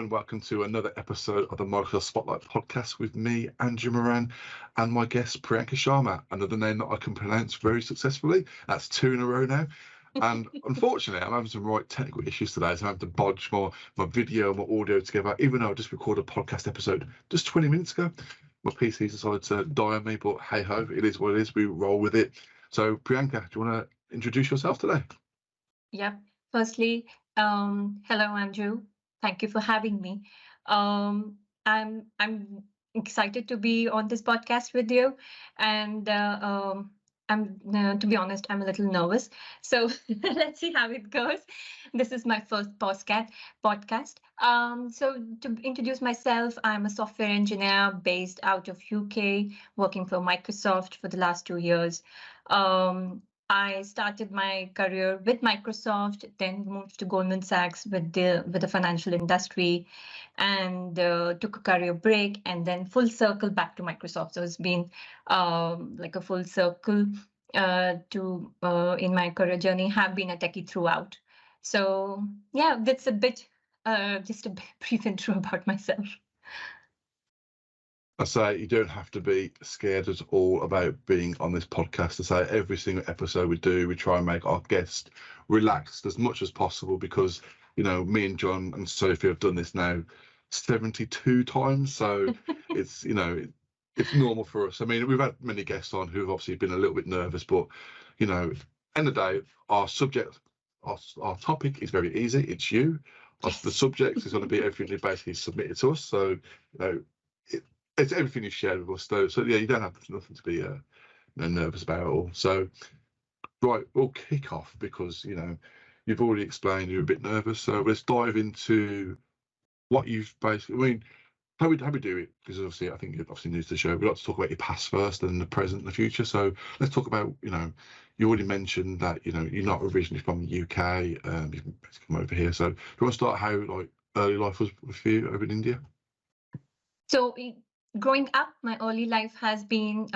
and welcome to another episode of the Microsoft Spotlight podcast with me, Andrew Moran, and my guest, Priyanka Sharma, another name that I can pronounce very successfully. That's 2 in a row now. And unfortunately, I'm having some right technical issues today, so I have to bodge my video and my audio together, even though I just recorded a podcast episode just 20 minutes ago. My PC decided to die on me, but hey-ho, it is what it is. We roll with it. So, Priyanka, do you want to introduce yourself today? Yep. Firstly, hello, Andrew. Thank you for having me. I'm excited to be on this podcast with you, and I'm to be honest, I'm a little nervous. So let's see how it goes. This is my first podcast. So to introduce myself, I'm a software engineer based out of UK, working for Microsoft for the last 2 years. I started my career with Microsoft, then moved to Goldman Sachs with the financial industry, and took a career break, and then full circle back to Microsoft. So it's been like a full circle to in my career journey. Have been a techie throughout. So yeah, that's a bit just a brief intro about myself. I say you don't have to be scared at all about being on this podcast. I say every single episode we do, we try and make our guest relaxed as much as possible because, you know, me and John and Sophie have done this now 72 times. So it's, you know, it's normal for us. I mean, we've had many guests on who have obviously been a little bit nervous, but, you know, end of the day, our subject, our topic is very easy. It's you. Yes. The subject is going to be everything you basically submitted to us. So, you know, it's everything you shared with us, though. So yeah, you don't have nothing to be nervous about at all. So right, we'll kick off because you know you've already explained you're a bit nervous. So let's dive into what you've basically. I mean, how we do it because obviously I think you're obviously new to the show. We like to talk about your past first, and the present, and the future. So let's talk about you know you already mentioned that you know you're not originally from the UK. You've come over here. So do you want to start how like early life was for you over in India? So growing up, my early life has been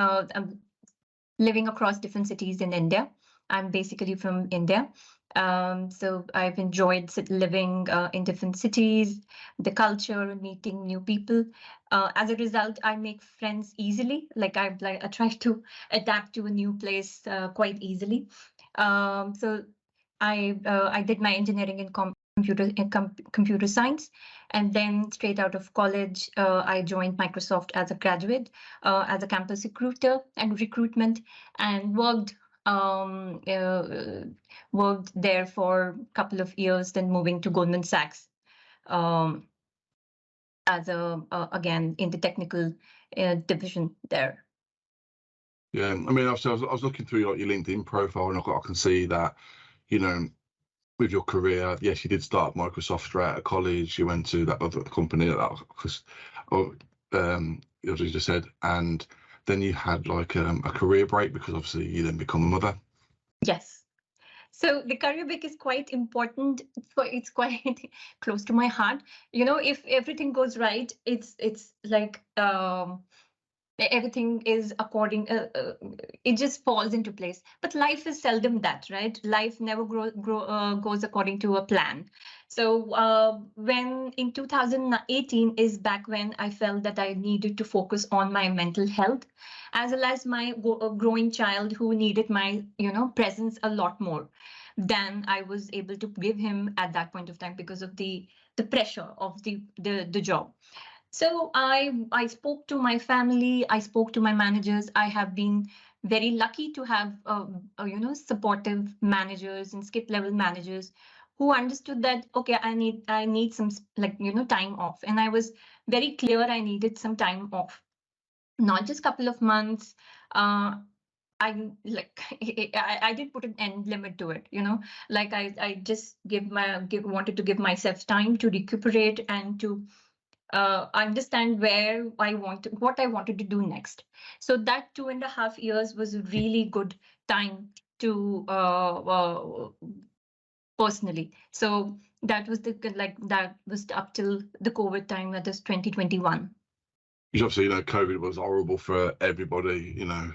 living across different cities in India. I'm basically from India. So I've enjoyed living in different cities, the culture, meeting new people. As a result, I make friends easily. I try to adapt to a new place quite easily. So I did my engineering in computer science, and then straight out of college, I joined Microsoft as a graduate, as a campus recruiter and recruitment, and worked there for a couple of years, then moving to Goldman Sachs as again in the technical division there. Yeah, I mean, obviously, I was looking through like your LinkedIn profile, and I can see that, you know, with your career, yes, you did start Microsoft straight out of college. You went to that other company that was, as you just said, and then you had like a career break because obviously you then become a mother. Yes. So the career break is quite important. It's quite close to my heart. You know, if everything goes right, it's like everything is according. It just falls into place. But life is seldom that, right? Life never goes according to a plan. So when in 2018 is back when I felt that I needed to focus on my mental health, as well as my growing child who needed my presence a lot more than I was able to give him at that point of time because of the pressure of the job. So I spoke to my family, I spoke to my managers. I have been very lucky to have supportive managers and skip level managers who understood that okay, I need some time off, and I was very clear I needed some time off, not just couple of months. I did put an end limit to it, like I just wanted to give myself time to recuperate and to understand what I wanted to do next. So that 2.5 years was a really good time to personally. So that was that was up till the COVID time, that is 2021. Obviously, you know, COVID was horrible for everybody. You know,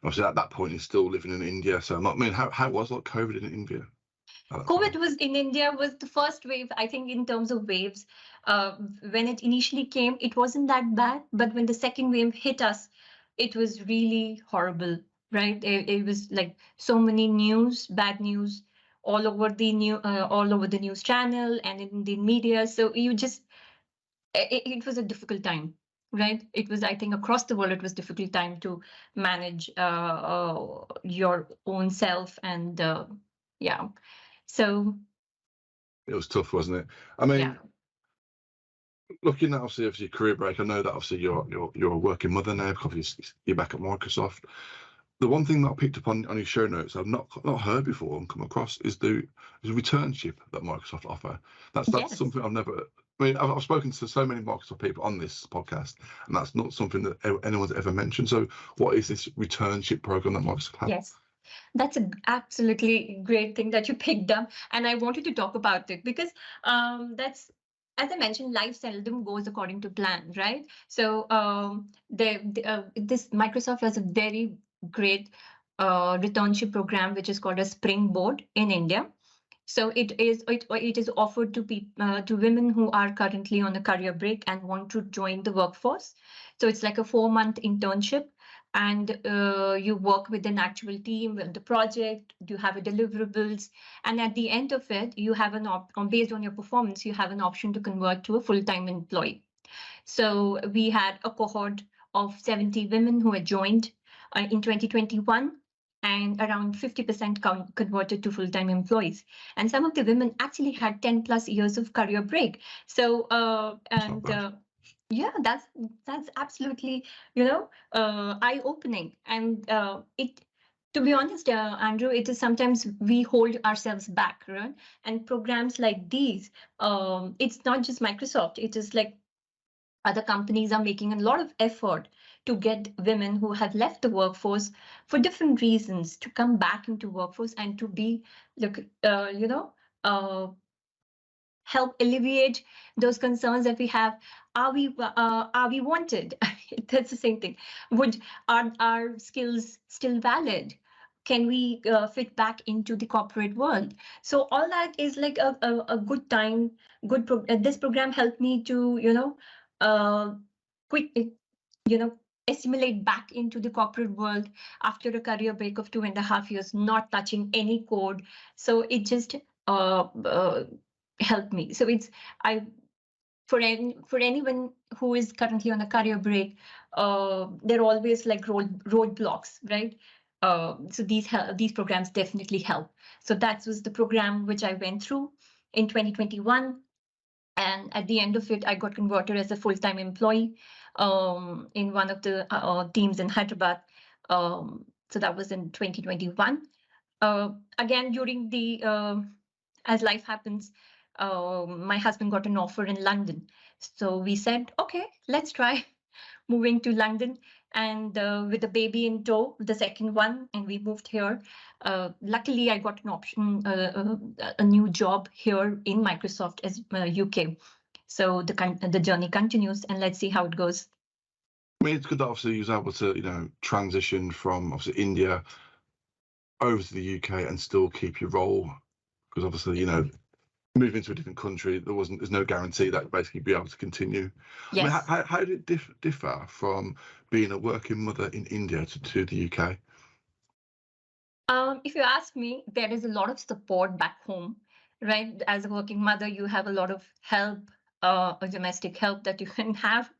obviously at that point, you're still living in India. So, I mean, how was like COVID in India? COVID was in India was the first wave, I think, in terms of waves. When it initially came, it wasn't that bad, but when the second wave hit us, it was really horrible, right? It was like so many bad news all over all over the news channel and in the media. So it was a difficult time, right? It was, I think, across the world, it was a difficult time to manage your own self and yeah. So it was tough, wasn't it? I mean, yeah. looking at obviously your career break, I know that obviously you're a working mother now because you're back at Microsoft. The one thing that I picked up on your show notes I've not heard before and come across is the returnship that Microsoft offer. That's Yes. something I've never. I mean, I've spoken to so many Microsoft people on this podcast, and that's not something that anyone's ever mentioned. So, what is this returnship program that Microsoft has? Yes. That's an absolutely great thing that you picked up, and I wanted to talk about it because that's, as I mentioned, life seldom goes according to plan, right? So this Microsoft has a very great returnship program which is called a Springboard in India. So it is offered to women who are currently on a career break and want to join the workforce. So it's like a 4-month internship, and you work with an actual team with the project. You have a deliverables, and at the end of it, you have based on your performance, you have an option to convert to a full-time employee. So we had a cohort of 70 women who had joined in 2021, and around 50% converted to full-time employees. And some of the women actually had 10 plus years of career break. So, yeah, that's absolutely, eye-opening. And to be honest, Andrew, it is sometimes we hold ourselves back, right? And programs like these, it's not just Microsoft, it is like other companies are making a lot of effort to get women who have left the workforce for different reasons to come back into workforce and to be, help alleviate those concerns that we have. Are we wanted? That's the same thing. Are our skills still valid? Can we fit back into the corporate world? So all that is like a good time. This program helped me to quick assimilate back into the corporate world after a career break of 2.5 years, not touching any code. So it just helped me. So it's for anyone who is currently on a career break, there are always like roadblocks, right? So these programs definitely help. So that was the program which I went through in 2021. And at the end of it, I got converted as a full-time employee in one of the teams in Hyderabad. So that was in 2021. Again, during as life happens, my husband got an offer in London. So we said, okay, let's try moving to London, and with the baby in tow, the second one, and we moved here. Luckily, I got an option, a new job here in Microsoft as UK. So the journey continues, and let's see how it goes. I mean, it's good that obviously you was able to, transition from obviously India over to the UK and still keep your role, because obviously, moving to a different country, there's no guarantee that basically be able to continue. Yes. I mean, how did it differ from being a working mother in India to the UK? If you ask me, there is a lot of support back home, right? As a working mother, you have a lot of help, domestic help that you can have.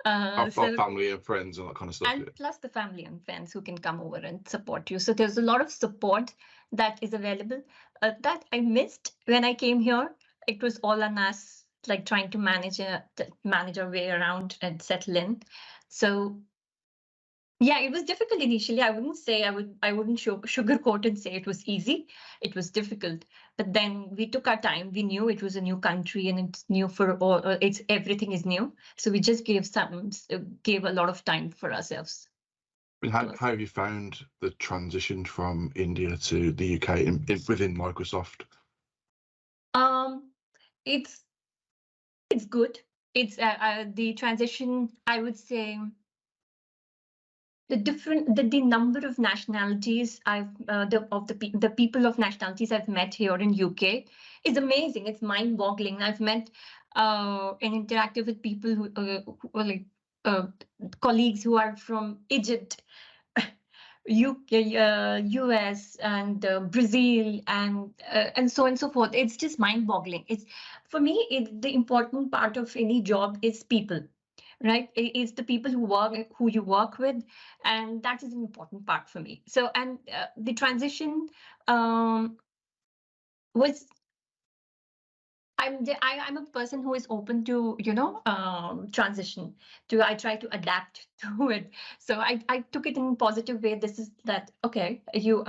Our family and friends and that kind of stuff. And plus the family and friends who can come over and support you. So there's a lot of support that is available that I missed when I came here. It was all on us, like trying to manage our way around and settle in. So yeah, it was difficult initially. I wouldn't sugarcoat and say it was easy. It was difficult, but then we took our time. We knew it was a new country and it's new for all. Everything is new, so we just gave a lot of time for ourselves. I mean, how have you found the transition from India to the UK within Microsoft? It's good. It's the transition, I would say. the number of nationalities the people of nationalities I've met here in UK is amazing. It's mind-boggling. I've met and interacted with people who are like colleagues who are from Egypt, UK, US, and Brazil, and so on and so forth. It's just mind-boggling. It's for me. The important part of any job is people, right? It's the people who you work with, and that is an important part for me. So, and the transition was. I'm a person who is open to transition. I try to adapt to it. So I took it in a positive way. This is that okay. You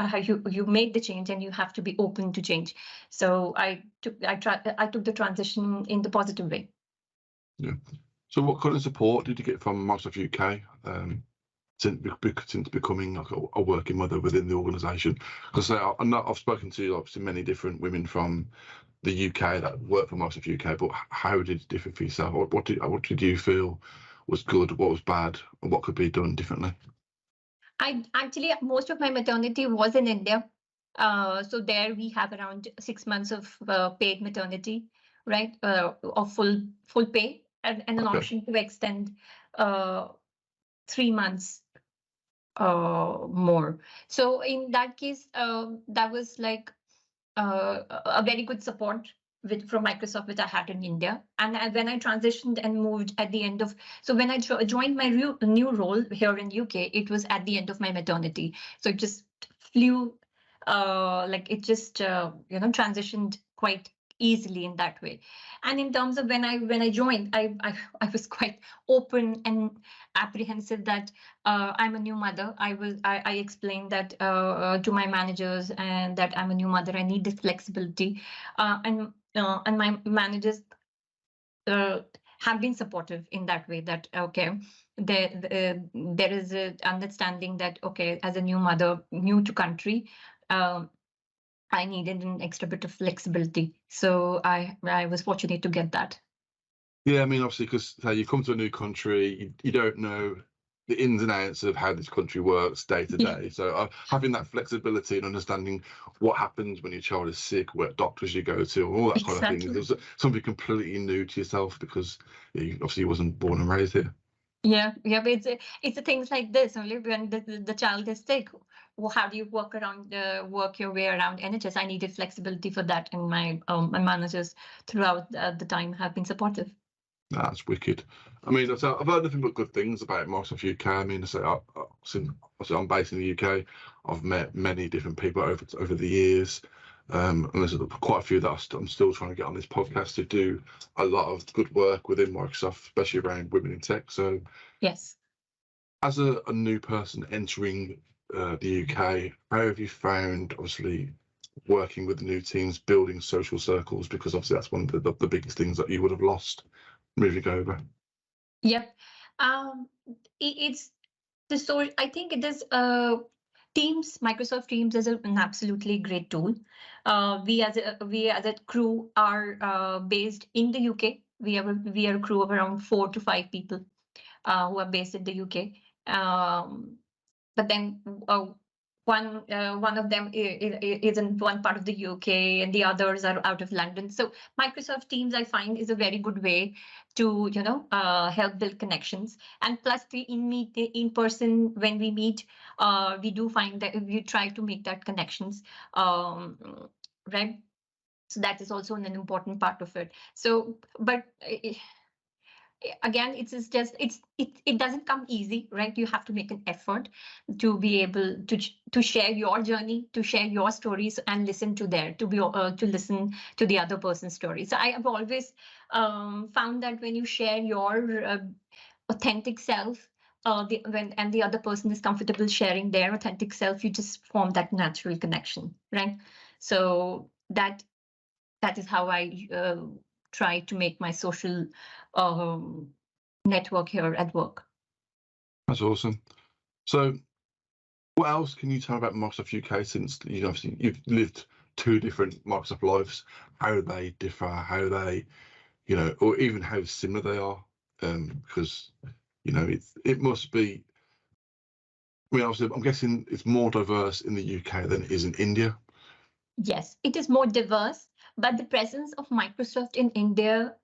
made the change and you have to be open to change. So I took the transition in the positive way. Yeah. So what kind of support did you get from Microsoft UK since becoming like a working mother within the organisation? Because I've spoken to obviously many different women from the UK that work for Microsoft UK, but how did it differ for yourself? What did you feel was good, what was bad, and what could be done differently? I actually, most of my maternity was in India. So there we have around 6 months of paid maternity, right? Of full pay and an option to extend 3 months more. So in that case, that was like a very good support from Microsoft, which I had in India. And when I transitioned and moved at the end of, so when I joined my new role here in UK, it was at the end of my maternity. So it just flew, it just transitioned quite easily in that way. And in terms of when I joined, I was quite open and apprehensive that I'm a new mother. I explained that to my managers, and that I'm a new mother. I need this flexibility, and my managers have been supportive in that way. That okay, there is an understanding that okay, as a new mother, new to country. I needed an extra bit of flexibility. So I was fortunate to get that. Yeah, I mean, obviously, because you come to a new country, you don't know the ins and outs of how this country works day to day. So having that flexibility and understanding what happens when your child is sick, what doctors you go to, all that kind of thing. It was something completely new to yourself because obviously you wasn't born and raised here. Yeah, but it's the things like this only when the child is sick. Well, how do you work your way around NHS? I needed flexibility for that, and my managers throughout the time have been supportive. That's wicked. I mean, I've heard nothing but good things about Microsoft UK. I mean, I'm based in the UK. I've met many different people over the years. And there's quite a few that I'm still trying to get on this podcast to do a lot of good work within Microsoft, especially around women in tech. So, yes, as a new person entering the UK, how have you found, obviously, working with the new teams, building social circles? Because obviously that's one of the biggest things that you would have lost moving over. Yep. It's the story. I think it is Teams, Microsoft Teams is an absolutely great tool. We as a crew are based in the UK. We are a crew of around 4 to 5 people who are based in the UK. But then one of them is in one part of the UK, and the others are out of London. So Microsoft Teams, I find, is a very good way to help build connections. And plus, in person when we meet, we do find that we try to make that connections, right? So that is also an important part of it. So, but again, it doesn't come easy, right? You have to make an effort to be able to share your journey, to share your stories, and listen to listen to the other person's story. So I have always found that when you share your authentic self, and the other person is comfortable sharing their authentic self, you just form that natural connection, right? So that is how I try to make my social network here at work. That's awesome. So what else can you tell about Microsoft UK, since obviously you've lived 2 different Microsoft lives, how they differ, how they, or even how similar they are? Because, it must be I mean, obviously, I'm guessing it's more diverse in the UK than it is in India. Yes, it is more diverse, but the presence of Microsoft in India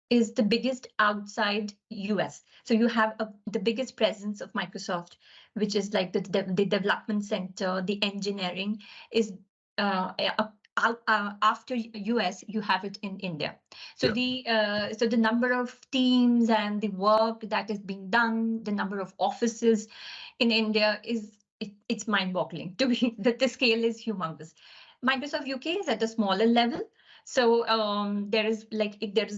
is the biggest outside US. So you have the biggest presence of Microsoft, which is like the development center, the engineering is after US, you have it in India. So the number of teams and the work that is being done, the number of offices in India it's mind-boggling. To be that the scale is humongous. Microsoft UK is at a smaller level, so there is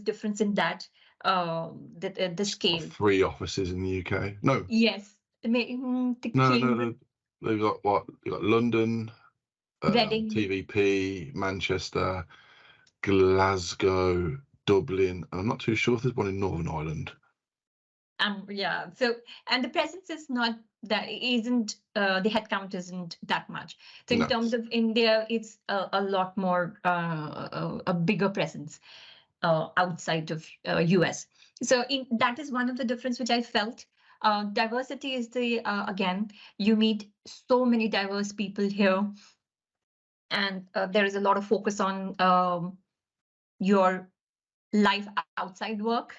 difference in that the scale. 3 offices in the UK. No. Yes, No. They've got what? You got London, Reading, TVP, Manchester, Glasgow, Dublin. I'm not too sure if there's one in Northern Ireland. Yeah. So, and the presence is not that isn't the headcount isn't that much. So in terms of India, it's a lot more a bigger presence outside of US. So that is one of the difference which I felt. Diversity is the again, you meet so many diverse people here, and there is a lot of focus on your life outside work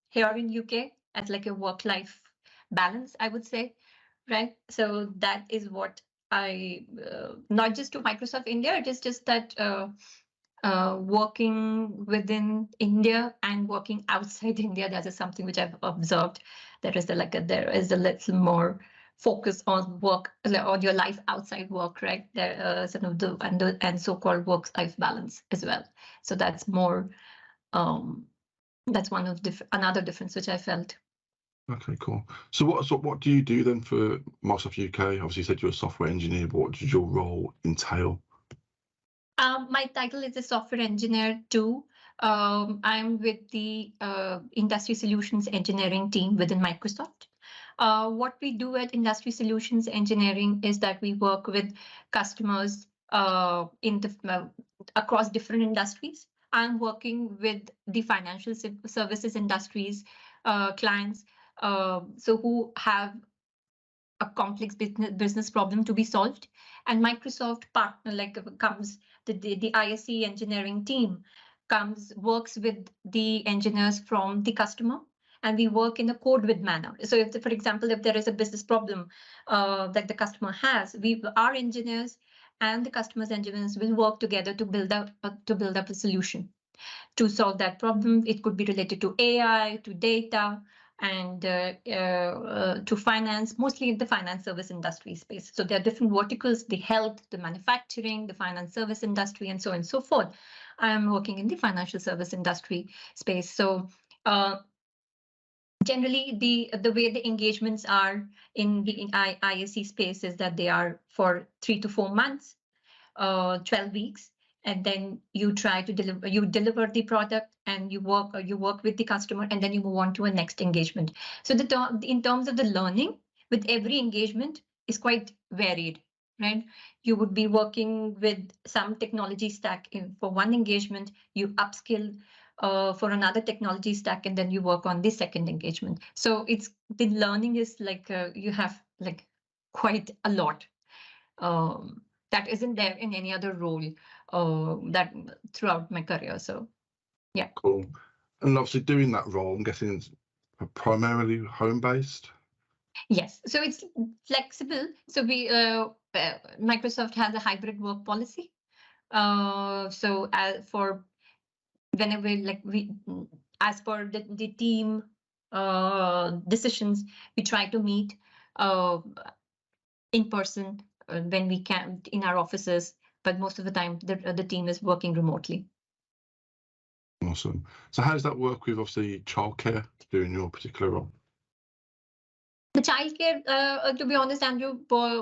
here in UK as like a work-life balance, I would say, right? So that is what I not just to Microsoft India, it is just that working within India and working outside India, that is something which I've observed. There is there is a little more focus on work, on your life outside work, right? There some of the and so-called work-life balance as well. So that's more. That's one of another difference which I felt. Okay, cool. So what do you do then for Microsoft UK? Obviously, you said you're a software engineer, but what does your role entail? My title is a software engineer too. I'm with the Industry Solutions Engineering team within Microsoft. What we do at Industry Solutions Engineering is that we work with customers in the across different industries. I'm working with the financial services industries clients, so who have a complex business problem to be solved, and Microsoft partner comes the ISE engineering team works with the engineers from the customer, and we work in a code with manner. So if for example, if there is a business problem that the customer has, our engineers and the customer's engineers will work together to build up a solution to solve that problem. It could be related to AI, to data, and to finance, mostly in the finance service industry space. So there are different verticals: the health, the manufacturing, the finance service industry, and so on and so forth. I am working in the financial service industry space. So generally, the way the engagements are in the ISC space is that they are for 3 to 4 months, 12 weeks, and then you try to deliver the product, and you work with the customer, and then you move on to a next engagement. So in terms of the learning with every engagement is quite varied, right? You would be working with some technology stack for one engagement, you upskill for another technology stack, and then you work on the second engagement. So it's the learning is you have quite a lot. That isn't there in any other role that throughout my career. So, yeah. Cool. And obviously doing that role, I'm guessing it's primarily home-based? Yes. So it's flexible. So Microsoft has a hybrid work policy. So for whenever as per the team decisions, we try to meet in person when we can in our offices, but most of the time the team is working remotely. Awesome. So how does that work with obviously childcare doing your particular role? The childcare, to be honest, Andrew,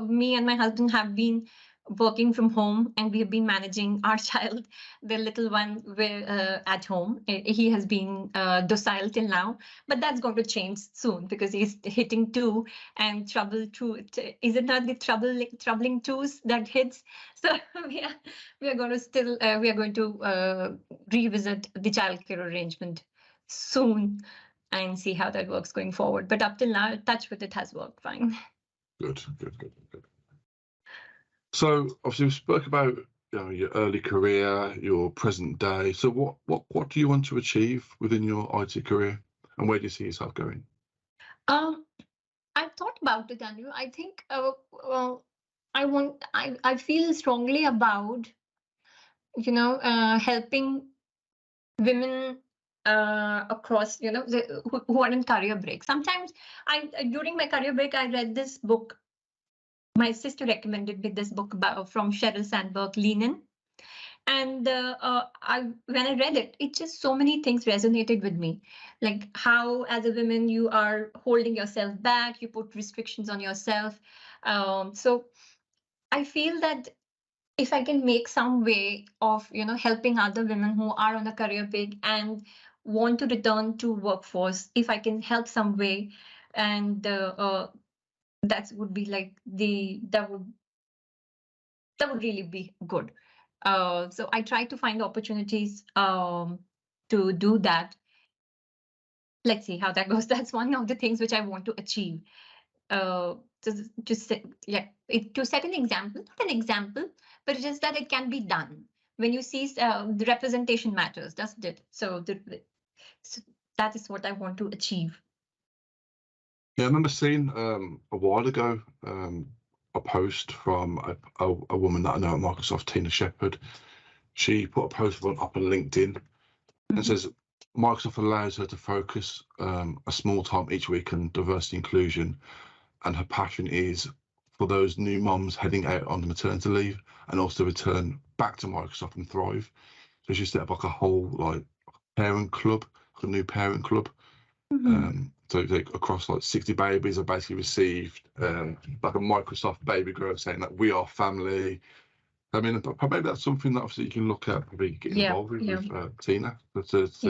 me and my husband have been working from home, and we have been managing our child, the little one, at home. He has been docile till now, but that's going to change soon because he's hitting 2, and is it not the troubling 2s that hits? So we are going to revisit the childcare arrangement soon and see how that works going forward. But up till now, touch with it has worked fine. Good. So obviously we spoke about your early career, your present day. So what do you want to achieve within your IT career, and where do you see yourself going? I've thought about it, Andrew. I think I feel strongly about helping women across who are in career break. Sometimes during my career break I read this book. My sister recommended me this book from Sheryl Sandberg, Lean In. And when I read it, it just so many things resonated with me, like how as a woman you are holding yourself back, you put restrictions on yourself. So I feel that if I can make some way of helping other women who are on a career break and want to return to workforce, if I can help some way, and that would be like that would really be good. So I try to find opportunities to do that. Let's see how that goes. That's one of the things which I want to achieve. To set, to set an example, not an example, but it's just that it can be done. When you see the representation matters, doesn't it? So that is what I want to achieve. Yeah, I remember seeing a while ago a post from a woman that I know at Microsoft, Tina Shepherd. She put a post up on LinkedIn and says Microsoft allows her to focus a small time each week on diversity inclusion, and her passion is for those new moms heading out on the maternity leave and also return back to Microsoft and thrive. So she set up like a whole parent club, like a new parent club. So across 60 babies, I basically received like a Microsoft baby girl saying that we are family. I mean, probably that's something that obviously you can look at, probably get involved with Tina. If there's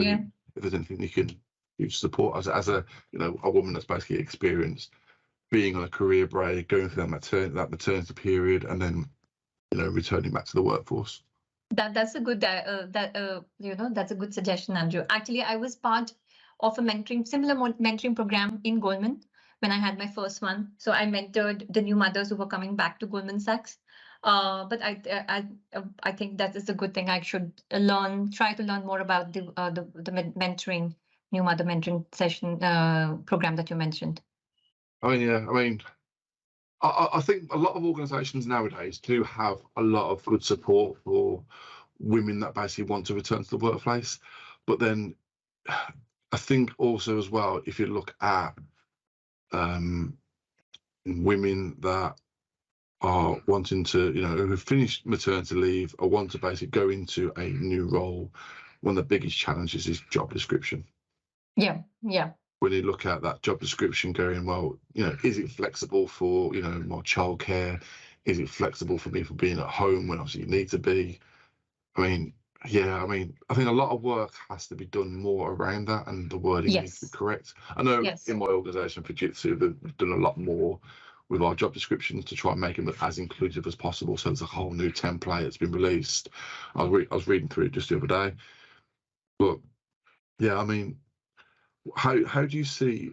anything you can support as a a woman that's basically experienced being on a career break, going through that maternity period, and then returning back to the workforce. That's a good that's a good suggestion, Andrew. Actually, I was part of a similar mentoring program in Goldman when I had my first one. So I mentored the new mothers who were coming back to Goldman Sachs. But I think that is a good thing. I should try to learn more about the mentoring, new mother mentoring session program that you mentioned. I mean, I think a lot of organisations nowadays do have a lot of good support for women that basically want to return to the workplace. But then I think also as well, if you look at women that are wanting to, who've finished maternity leave or want to basically go into a new role, one of the biggest challenges is job description. Yeah. When you look at that job description going, well, is it flexible for, my childcare? Is it flexible for me for being at home when obviously you need to be? I mean, I think a lot of work has to be done more around that, and the wording needs to be correct. I know in my organisation, Fujitsu, they've done a lot more with our job descriptions to try and make them as inclusive as possible. So there's a whole new template that's been released. I was reading through it just the other day. But yeah, I mean, how do you see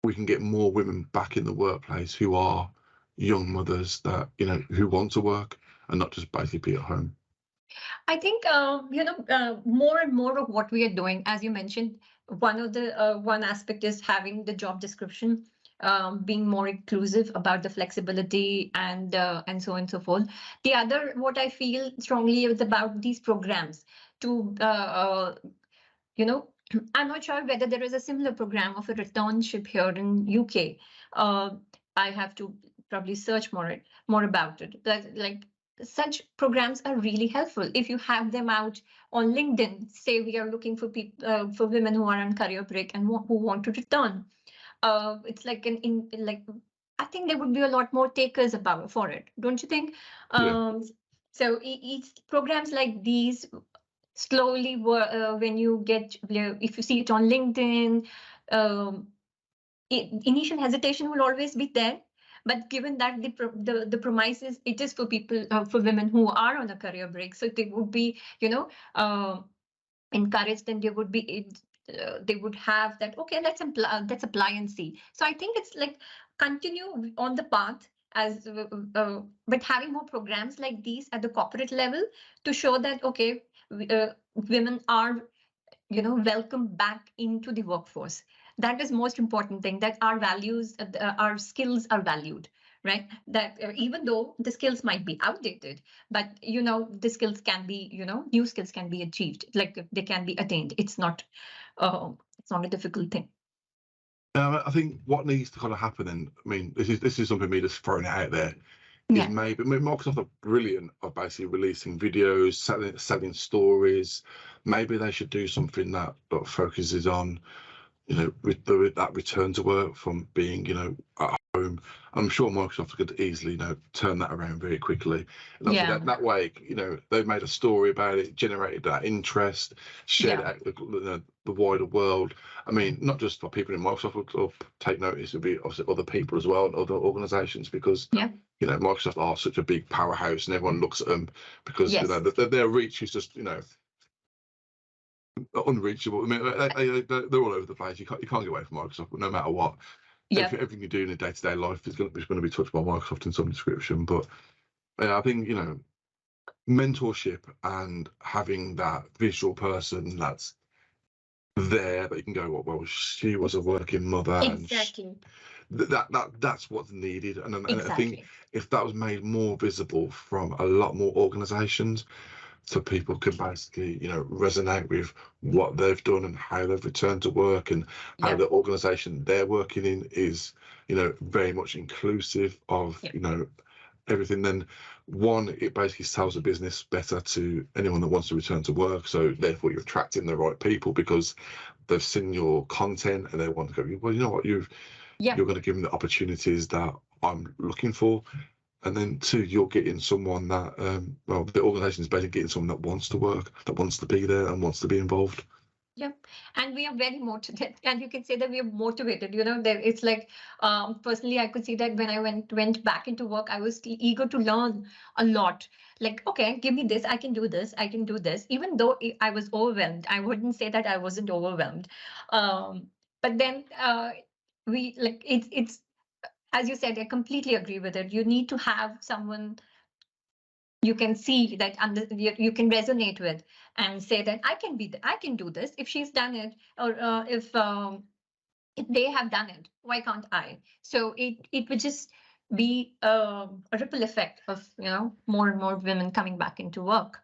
we can get more women back in the workplace who are young mothers that who want to work and not just basically be at home? I think more and more of what we are doing, as you mentioned, one aspect is having the job description being more inclusive about the flexibility and so on and so forth. The other, what I feel strongly is about these programs to I'm not sure whether there is a similar program of a returnship here in UK. I have to probably search more about it. That such programs are really helpful if you have them out on LinkedIn. Say we are looking for people for women who are on career break and who want to return. It's like I think there would be a lot more takers for it, don't you think? So each programs like these slowly when you get, if you see it on LinkedIn, initial hesitation will always be there. But given that the premises, it is for people, for women who are on a career break, so they would be, encouraged, and they would have that. Okay, let's apply and see. So I think it's like continue on the path as but having more programs like these at the corporate level to show that okay, women are welcome back into the workforce. That is most important thing, that our values, our skills are valued, right? That even though the skills might be outdated, but the skills can be, new skills can be achieved, like they can be attained. It's not a difficult thing. I think what needs to kind of happen, and I mean, this is something me just throwing it out there, is maybe Microsoft are brilliant at basically releasing videos, selling stories. Maybe they should do something that focuses on, with that return to work from being, at home. I'm sure Microsoft could easily, turn that around very quickly. And that way, they've made a story about it, generated that interest, shared it out the wider world. I mean, not just for people in Microsoft will take notice, it'll be obviously other people as well and other organizations, because Microsoft are such a big powerhouse and everyone looks at them because their reach is just unreachable. I mean, they're all over the place. You can't get away from Microsoft, no matter what. Everything you do in a day-to-day life is going to be touched by Microsoft in some description. But I think mentorship and having that visual person that's there that you can go, well, she was a working mother. Exactly. And that's what's needed. And I think if that was made more visible from a lot more organisations, so people can basically, resonate with what they've done and how they've returned to work, and how the organisation they're working in is, very much inclusive of, everything. Then it basically sells a business better to anyone that wants to return to work. So therefore you're attracting the right people because they've seen your content and they want to go, well, you know what, you're going to give them the opportunities that I'm looking for. And then two, you're getting someone that, the organisation is basically getting someone that wants to work, that wants to be there and wants to be involved. Yeah, and we are very motivated, and you can say that we are motivated. It's like, personally, I could see that when I went back into work, I was eager to learn a lot. Like, okay, give me this, I can do this, I can do this. Even though I was overwhelmed, I wouldn't say that I wasn't overwhelmed. But then it's as you said, I completely agree with it. You need to have someone you can see that you can resonate with and say that I can do this if she's done it, or if they have done it, why can't I? So it would just be a ripple effect of more and more women coming back into work.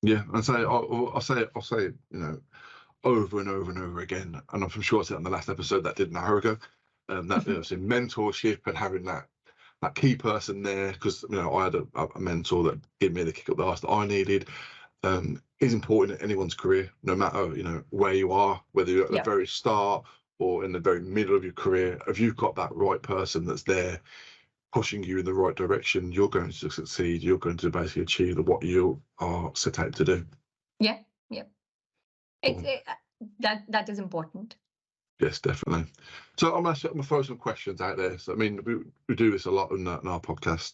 Yeah, and so I'll say over and over and over again, and I'm sure I said it on the last episode that did an hour ago, that mentorship and having that key person there, because I had a mentor that gave me the kick up the arse that I needed, is important in anyone's career, no matter where you are, whether you're at the very start or in the very middle of your career. If you've got that right person that's there pushing you in the right direction, you're going to succeed. You're going to basically achieve what you are set out to do. Yeah. That is important. Yes, definitely. So I'm going to throw some questions out there. So I mean, we do this a lot in our podcast.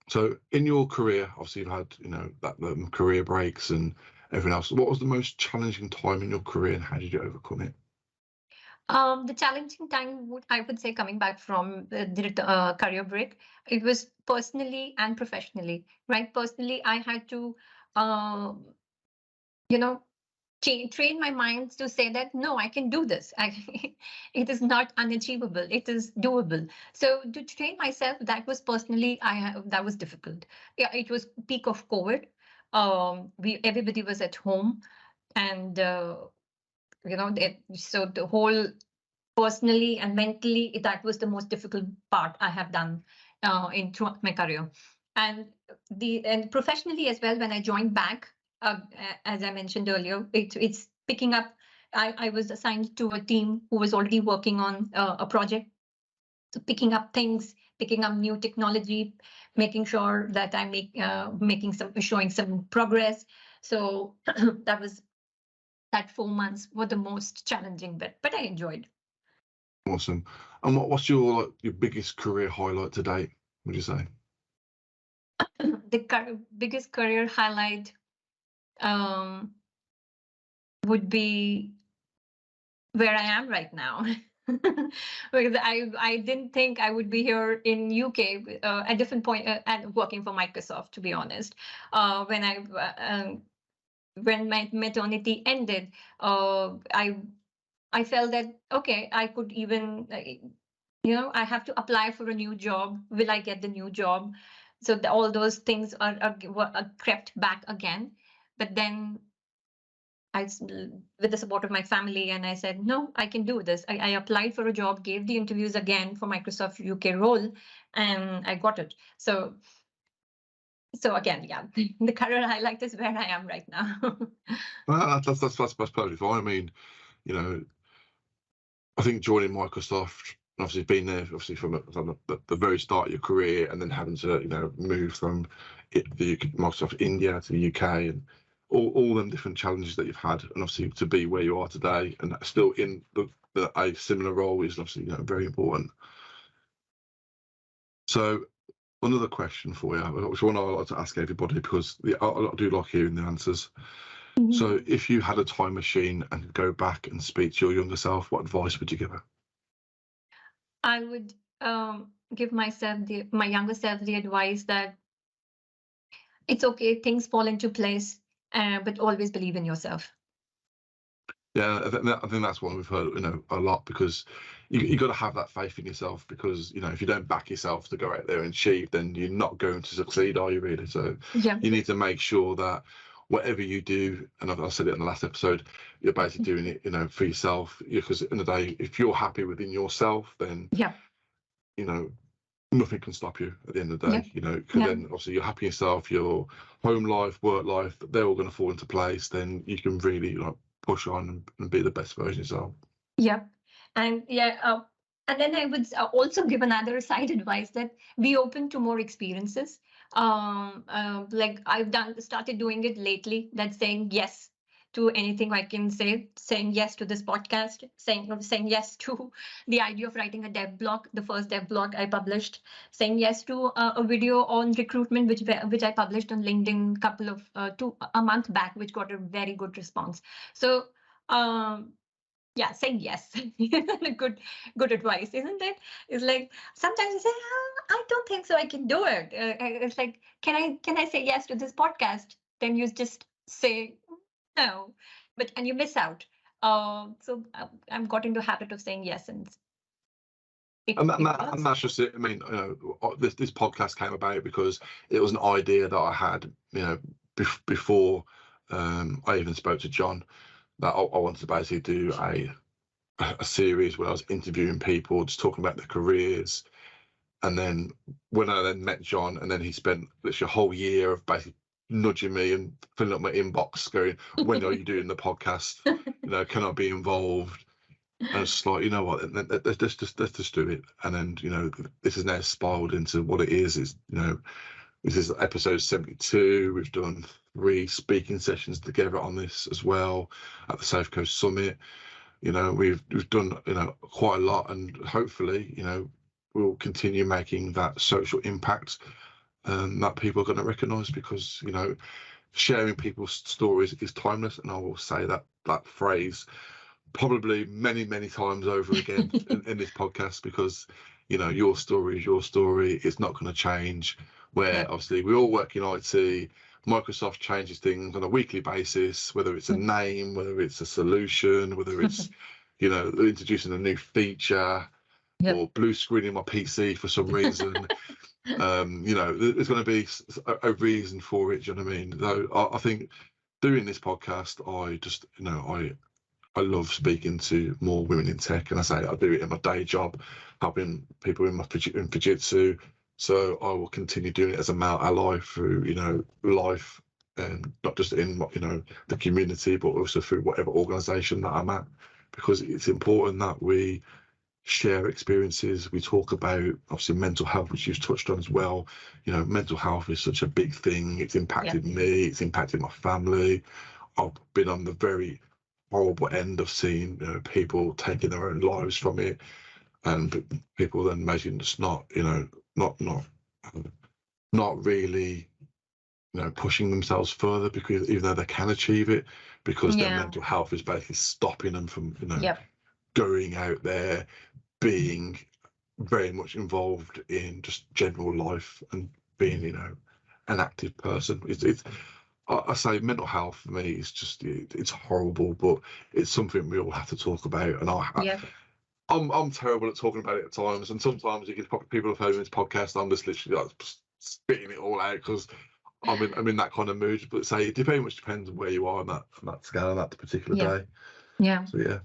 So in your career, obviously you've had that career breaks and everything else. What was the most challenging time in your career, and how did you overcome it? The challenging time, I would say, coming back from the career break, it was personally and professionally. Right, personally, I had to, train my mind to say that no, I can do this. It is not unachievable, it is doable. So to train myself, that was personally, that was difficult. Yeah, it was peak of COVID. Everybody was at home, and so the whole personally and mentally, that was the most difficult part I have done throughout my career. And professionally as well, when I joined back, as I mentioned earlier, it's picking up. I was assigned to a team who was already working on a project, so picking up things, picking up new technology, making sure that I'm showing some progress. So that 4 months were the most challenging bit, but I enjoyed. Awesome. And what's your biggest career highlight to date, would you say? The biggest career highlight would be where I am right now. because I didn't think I would be here in UK at different point and working for Microsoft, to be honest. When my maternity ended, I felt that okay, I could even I have to apply for a new job. Will I get the new job? So all those things are crept back again. But then with the support of my family, and I said, no, I can do this. I applied for a job, gave the interviews again for Microsoft UK role, and I got it. So again, yeah, the career highlight is where I am right now. Well, that's perfectly fine. I mean, you know, I think joining Microsoft, obviously being there, obviously from the very start of your career, and then having to, move from the Microsoft India to the UK, and all them different challenges that you've had, and obviously to be where you are today, and still in a similar role is obviously very important. So another question for you, which one I like to ask everybody, because I do like hearing the answers. So if you had a time machine and could go back and speak to your younger self, what advice would you give her? I would give my younger self the advice that it's okay, things fall into place, but always believe in yourself. Yeah, I think that's one we've heard a lot, because you got to have that faith in yourself, because if you don't back yourself to go out there and achieve, then you're not going to succeed, are you really? So yeah, you need to make sure that whatever you do, and I said it in the last episode, you're basically doing it for yourself, because in the day, if you're happy within yourself, then yeah, nothing can stop you at the end of the day. Because then obviously you're happy yourself, your home life, work life, they're all going to fall into place. Then you can really push on and be the best version of yourself. Yeah, and and then I would also give another side advice that be open to more experiences. Like I've started doing it lately. That's saying yes to anything I can say, saying yes to this podcast, saying yes to the idea of writing a dev blog, the first dev blog I published, saying yes to a video on recruitment, which I published on LinkedIn a month back, which got a very good response. So yeah, saying yes. Good advice, isn't it? It's like sometimes you say, I don't think so, I can do it. It's like, can I say yes to this podcast? Then you just say no, and you miss out. So I've got into a habit of saying yes, and that's just it. I mean, this podcast came about because it was an idea that I had, before I even spoke to John, that I wanted to basically do a series where I was interviewing people, just talking about their careers. And then when I then met John, and then he spent literally a whole year of basically nudging me and filling up my inbox, going, "When are you doing the podcast? Can I be involved?" And it's like, you know what? Let's just do it. And then this has now spiraled into what it is. This is episode 72. We've done 3 speaking sessions together on this as well at the South Coast Summit. We've done quite a lot, and hopefully we'll continue making that social impact that people are going to recognise, because sharing people's stories is timeless, and I will say that phrase probably many times over again in this podcast, because your story is your story. It's not going to change. Where obviously we all work in IT, Microsoft changes things on a weekly basis, whether it's a name, whether it's a solution, whether it's introducing a new feature, or blue screening my PC for some reason. There's going to be a reason for it. Do you know what I mean? Though I think doing this podcast, I just I love speaking to more women in tech, and I do it in my day job, helping people in Fujitsu. So I will continue doing it as a male ally through life, and not just in the community, but also through whatever organisation that I'm at, because it's important that we share experiences. We talk about obviously mental health, which you've touched on as well. Mental health is such a big thing. It's impacted me. It's impacted my family. I've been on the very horrible end of seeing people taking their own lives from it, and people then making just not really pushing themselves further, because even though they can achieve it, because their mental health is basically stopping them from going out there, being very much involved in just general life and being, you know, an active person. It's I say mental health for me is just it's horrible, but it's something we all have to talk about. And I'm terrible at talking about it at times, and sometimes you get people have heard this podcast. I'm just literally like spitting it all out because I'm in that kind of mood. But say it very much depends on where you are on that scale on that particular day. Yeah. So yeah.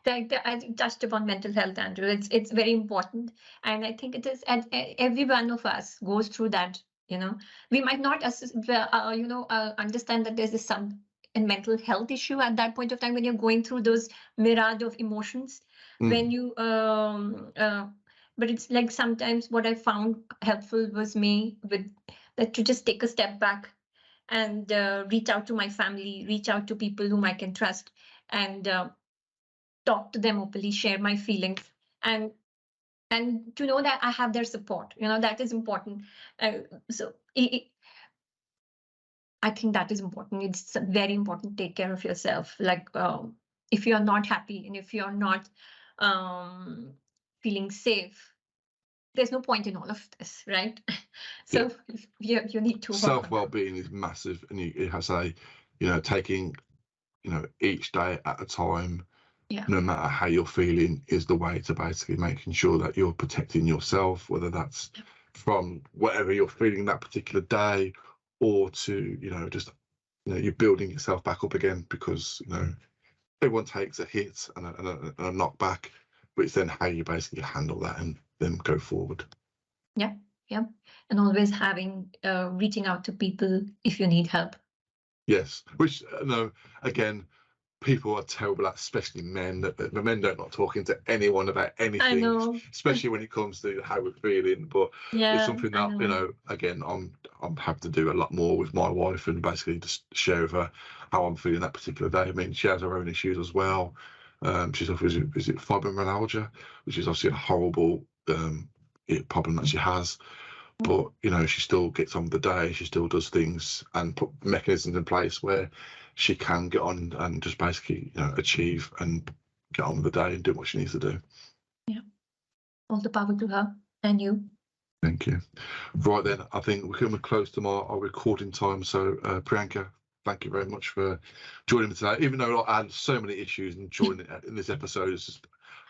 I touched upon mental health, Andrew. It's very important, and I think it is. And every one of us goes through that. You know, we might not understand that there's some mental health issue at that point of time when you're going through those myriad of emotions. When you but it's like sometimes what I found helpful was me with that to just take a step back and reach out to my family, reach out to people whom I can trust, and talk to them openly, share my feelings, and to know that I have their support. You know, that is important. So I think that is important. It's very important to take care of yourself. Like if you're not happy and if you're not feeling safe, there's no point in all of this, right? So you need to self-well-being is massive, and it has taking each day at a time, no matter how you're feeling, is the way to basically making sure that you're protecting yourself, whether that's from whatever you're feeling that particular day, or to just you're building yourself back up again, because everyone takes a hit and a knockback, but it's then how you basically handle that and then go forward. Yeah, and always reaching out to people if you need help. Yes, which again, people are terrible at, especially men. That men don't like talking to anyone about anything, especially when it comes to how we're feeling. But it's something that again, I'm happy to do a lot more with my wife, and basically just share with her how I'm feeling that particular day. I mean, she has her own issues as well. She's off with fibromyalgia, which is obviously a horrible problem that she has. But she still gets on with the day. She still does things and put mechanisms in place where she can get on and just basically achieve and get on with the day and do what she needs to do. Yeah, all the power to her and you. Thank you. Right then, I think we're coming close to our recording time. So Priyanka, thank you very much for joining me today. Even though I had so many issues and joining in this episode, it's just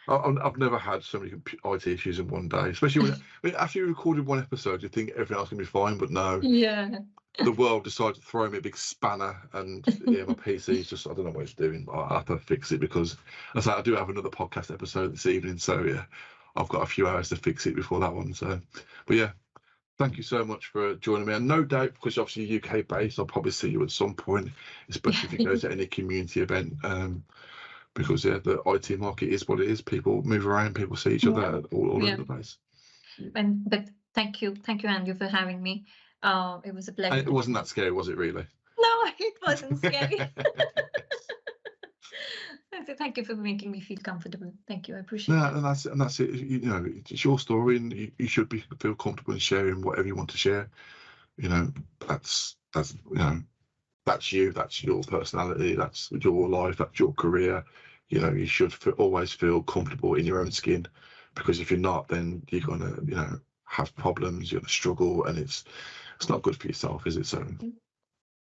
I've never had so many IT issues in one day, especially when after you recorded one episode, you think everything else can be fine, but no. Yeah. The world decided to throw me a big spanner, and my PC is just, I don't know what it's doing. I have to fix it because I do have another podcast episode this evening, so I've got a few hours to fix it before that one. So, but yeah, thank you so much for joining me. And no doubt, because obviously UK based, I'll probably see you at some point, especially if you go to any community event. Because the IT market is what it is. People move around, people see each other all over the place. But thank you, Andrew, for having me. It was a pleasure. And it wasn't that scary, was it really? No, it wasn't scary. So thank you for making me feel comfortable. Thank you, I appreciate it. And that's it. It's your story, and you should feel comfortable in sharing whatever you want to share. That's you. That's your personality. That's your life. That's your career. You should always feel comfortable in your own skin, because if you're not, then you're gonna have problems. You're gonna struggle, and it's not good for yourself, is it? So.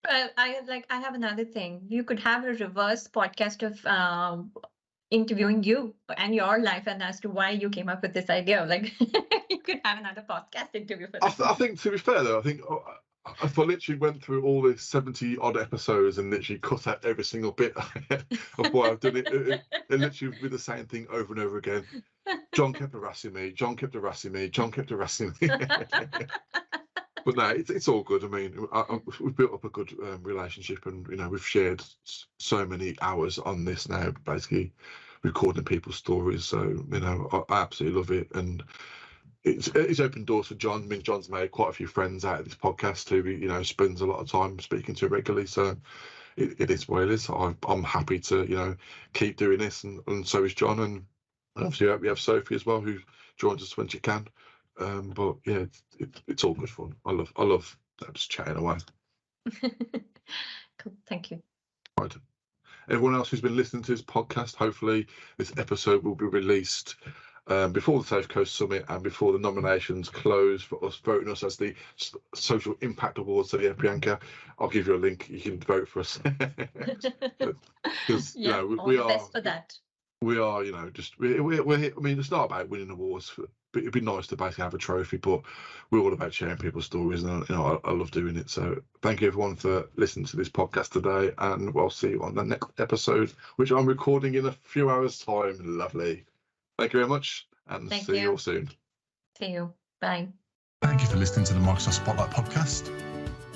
I have another thing. You could have a reverse podcast of interviewing you and your life, and as to why you came up with this idea. Like you could have another podcast interview for this. I think, to be fair though, I think if I literally went through all the 70 odd episodes and literally cut out every single bit of what I've done, it literally would be the same thing over and over again. John kept harassing me. John kept harassing me. John kept harassing me. But no, it's all good. I mean, we've built up a good relationship, and we've shared so many hours on this now, basically recording people's stories. So I absolutely love it, and it's opened doors for John. I mean, John's made quite a few friends out of this podcast who he spends a lot of time speaking to regularly. So it is what it is. I'm happy to keep doing this, and so is John, and obviously we have Sophie as well, who joins us when she can. But yeah, it's all good fun. I love just chatting away. Cool. Thank you. Right. everyone else who's been listening to this podcast, hopefully this episode will be released before the South Coast Summit and before the nominations close for us voting us as the Social Impact Awards. So yeah, Priyanka, I'll give you a link. You can vote for us. Because Yeah, you know, all the best for that. We are, you know, just we're I mean, it's not about winning awards. But it'd be nice to basically have a trophy, but we're all about sharing people's stories, and you know, I love doing it. So thank you everyone for listening to this podcast today, and we'll see you on the next episode, which I'm recording in a few hours' time. Lovely. Thank you very much, and see you all soon. See you. Bye. Thank you for listening to the Microsoft Spotlight podcast.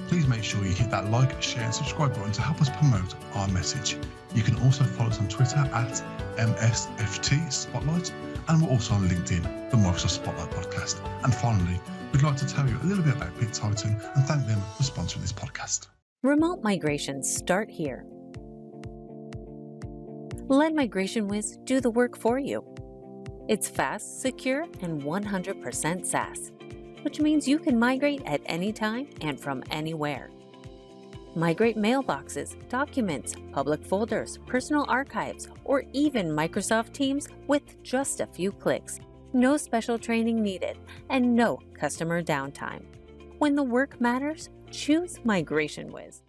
Please make sure you hit that like, share, and subscribe button to help us promote our message. You can also follow us on Twitter at MSFT Spotlight, and we're also on LinkedIn, the Microsoft Spotlight podcast. And finally, we'd like to tell you a little bit about Pitt Titan and thank them for sponsoring this podcast. Remote migrations start here. Let MigrationWiz do the work for you. It's fast, secure, and 100% SaaS, which means you can migrate at any time and from anywhere. Migrate mailboxes, documents, public folders, personal archives, or even Microsoft Teams with just a few clicks. No special training needed and no customer downtime. When the work matters, choose MigrationWiz.